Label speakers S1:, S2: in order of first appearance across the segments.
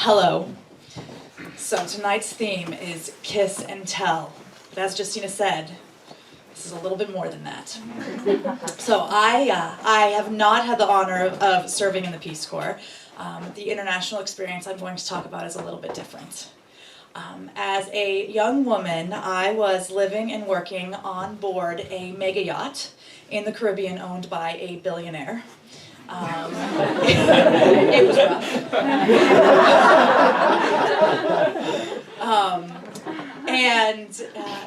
S1: Hello. So tonight's theme is kiss and tell. But as Justina said, this is a little bit more than that. So I have not had the honor of serving in the Peace Corps. The international experience I'm going to talk about is a little bit different. As a young woman, I was living and working on board a mega yacht in the Caribbean owned by a billionaire. It was rough.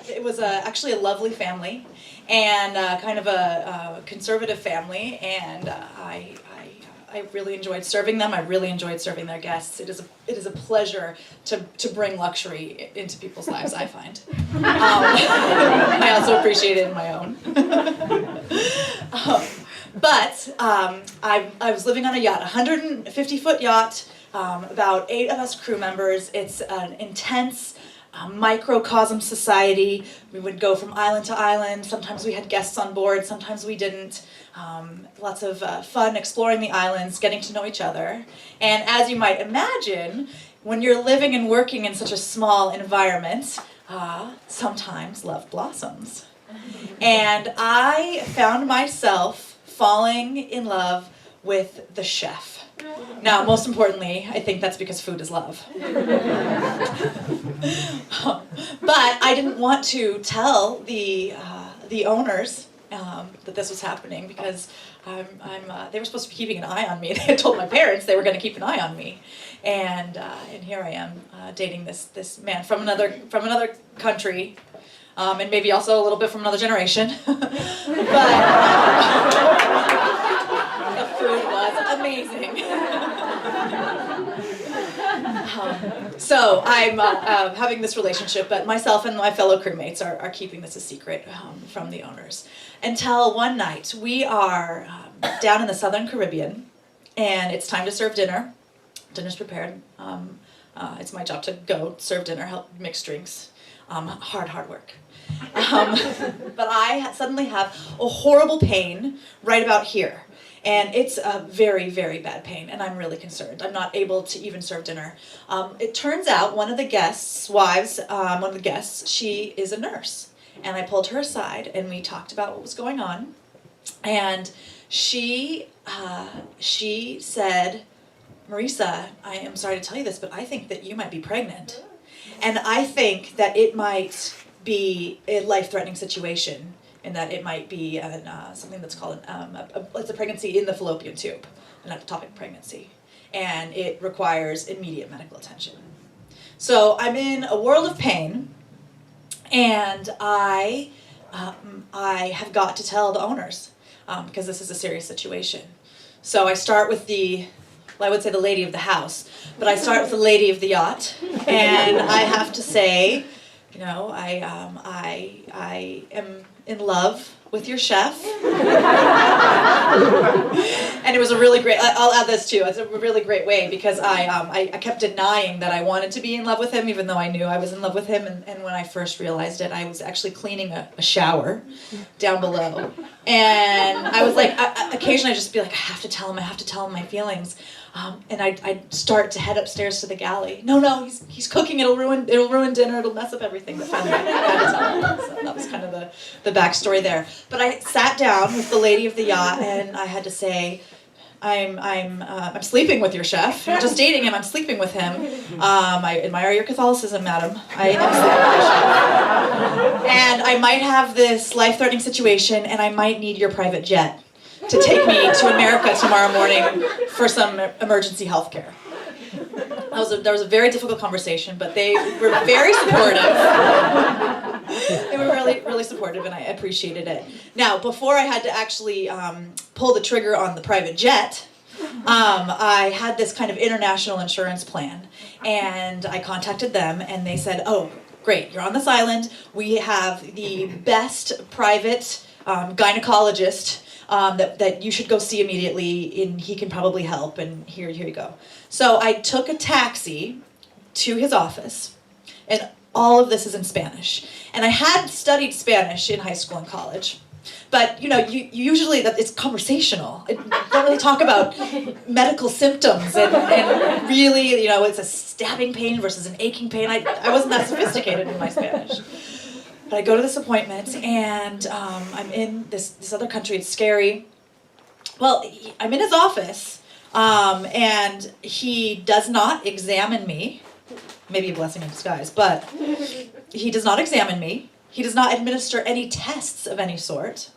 S1: It was actually a lovely family and kind of a conservative family, and I really enjoyed serving them. I really enjoyed serving their guests. It is a pleasure to bring luxury into people's lives, I find. I also appreciate it in my own. But I was living on a yacht, a 150-foot yacht, about 8 of us crew members. It's an intense microcosm society. We would go from island to island. Sometimes we had guests on board, sometimes we didn't. Lots of fun exploring the islands, getting to know each other. And as you might imagine, when you're living and working in such a small environment, sometimes love blossoms. And I found myself falling in love with the chef. Now, most importantly, I think that's because food is love. But I didn't want to tell the owners that this was happening because they were supposed to be keeping an eye on me. They had told my parents they were going to keep an eye on me, and here I am dating this man from another country. And maybe also a little bit from another generation. But the food was amazing. So I'm having this relationship, but myself and my fellow crewmates are keeping this a secret from the owners. Until one night, we are down in the Southern Caribbean, and it's time to serve dinner. Dinner's prepared. It's my job to go serve dinner, help mix drinks. Hard work. But I suddenly have a horrible pain right about here. And it's a very, very bad pain, and I'm really concerned. I'm not able to even serve dinner. It turns out one of the guests' wives, she is a nurse. And I pulled her aside, and we talked about what was going on. And she said, "Marisa, I am sorry to tell you this, but I think that you might be pregnant. And I think that it might be a life-threatening situation, and that it might be something that's called it's a pregnancy in the fallopian tube, an ectopic pregnancy, and it requires immediate medical attention." So I'm in a world of pain, and I have got to tell the owners because this is a serious situation. So I start with I would say the lady of the house, but I start with the lady of the yacht, and I have to say, you know, I am in love with your chef. And it was a really great, I'll add this too, it's a really great way because I kept denying that I wanted to be in love with him, even though I knew I was in love with him. And when I first realized it, I was actually cleaning a shower down below. And I was like, occasionally I'd just be like, I have to tell him my feelings. And I'd start to head upstairs to the galley. No, he's cooking. It'll ruin dinner. It'll mess up everything. But finally, I had to tell him. So that was kind of the backstory there. But I sat down with the lady of the yacht, and I had to say, I'm sleeping with your chef. I'm just dating him. I'm sleeping with him. I admire your Catholicism, madam. I am sleeping with your chef. And I might have this life-threatening situation, and I might need your private jet to take me to America tomorrow morning for some emergency health care. That was a very difficult conversation, but they were very supportive. They were really supportive, and I appreciated it. Now, before I had to actually pull the trigger on the private jet, I had this kind of international insurance plan, and I contacted them, and they said, "Oh, great, you're on this island. We have the best private gynecologist that you should go see immediately, and he can probably help, and here you go." So I took a taxi to his office, and all of this is in Spanish. And I had studied Spanish in high school and college, But usually that it's conversational. I don't really talk about medical symptoms and really, it's a stabbing pain versus an aching pain. I wasn't that sophisticated in my Spanish. But I go to this appointment and I'm in this other country. It's scary. Well, I'm in his office and he does not examine me. Maybe a blessing in disguise, but he does not examine me. He does not administer any tests of any sort.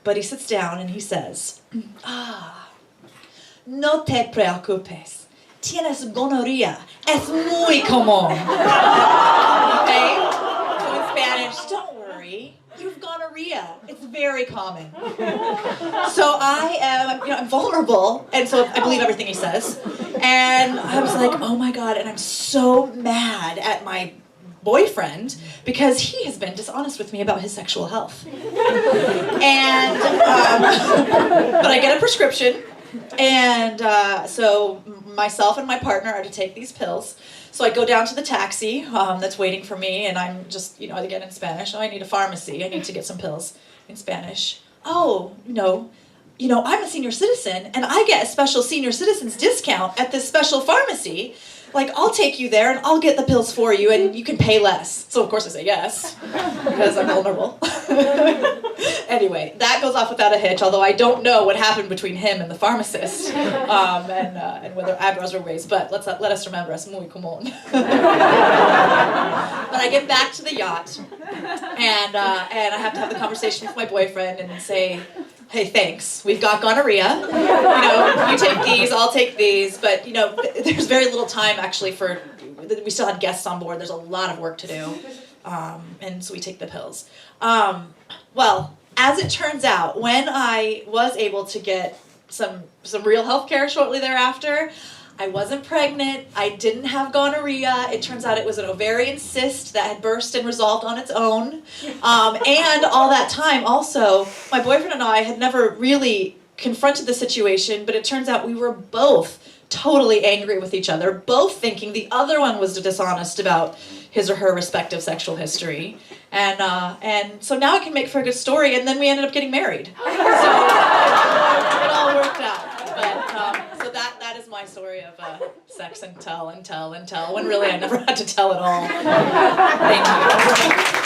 S1: But he sits down and he says, no te preocupes. Tienes gonorrhea. Es muy común. Okay? So in Spanish, don't worry. You've gonorrhea. It's very common. So I am, I'm vulnerable, and so I believe everything he says. And I was like, oh my God, and I'm so mad at my boyfriend because he has been dishonest with me about his sexual health. And, but I get a prescription, and so myself and my partner are to take these pills. So I go down to the taxi that's waiting for me, and I'm just, again in Spanish, I need a pharmacy, I need to get some pills in Spanish. Oh, I'm a senior citizen, and I get a special senior citizens discount at this special pharmacy. Like, I'll take you there, and I'll get the pills for you, and you can pay less. So, of course, I say yes, because I'm vulnerable. Anyway, that goes off without a hitch, although I don't know what happened between him and the pharmacist, and whether eyebrows were raised, but let us remember, es muy común. But I get back to the yacht, and I have to have the conversation with my boyfriend and say, hey, thanks, we've got gonorrhea, you take these, I'll take these, but, there's very little time actually we still had guests on board, there's a lot of work to do, and so we take the pills. Well, as it turns out, when I was able to get some real health care shortly thereafter, I wasn't pregnant, I didn't have gonorrhea, it turns out it was an ovarian cyst that had burst and resolved on its own, and all that time also, my boyfriend and I had never really confronted the situation, but it turns out we were both totally angry with each other, both thinking the other one was dishonest about his or her respective sexual history, and so now it can make for a good story, and then we ended up getting married. So it all worked out. But so that is my story of sex and tell, when really I never had to tell at all. Thank you.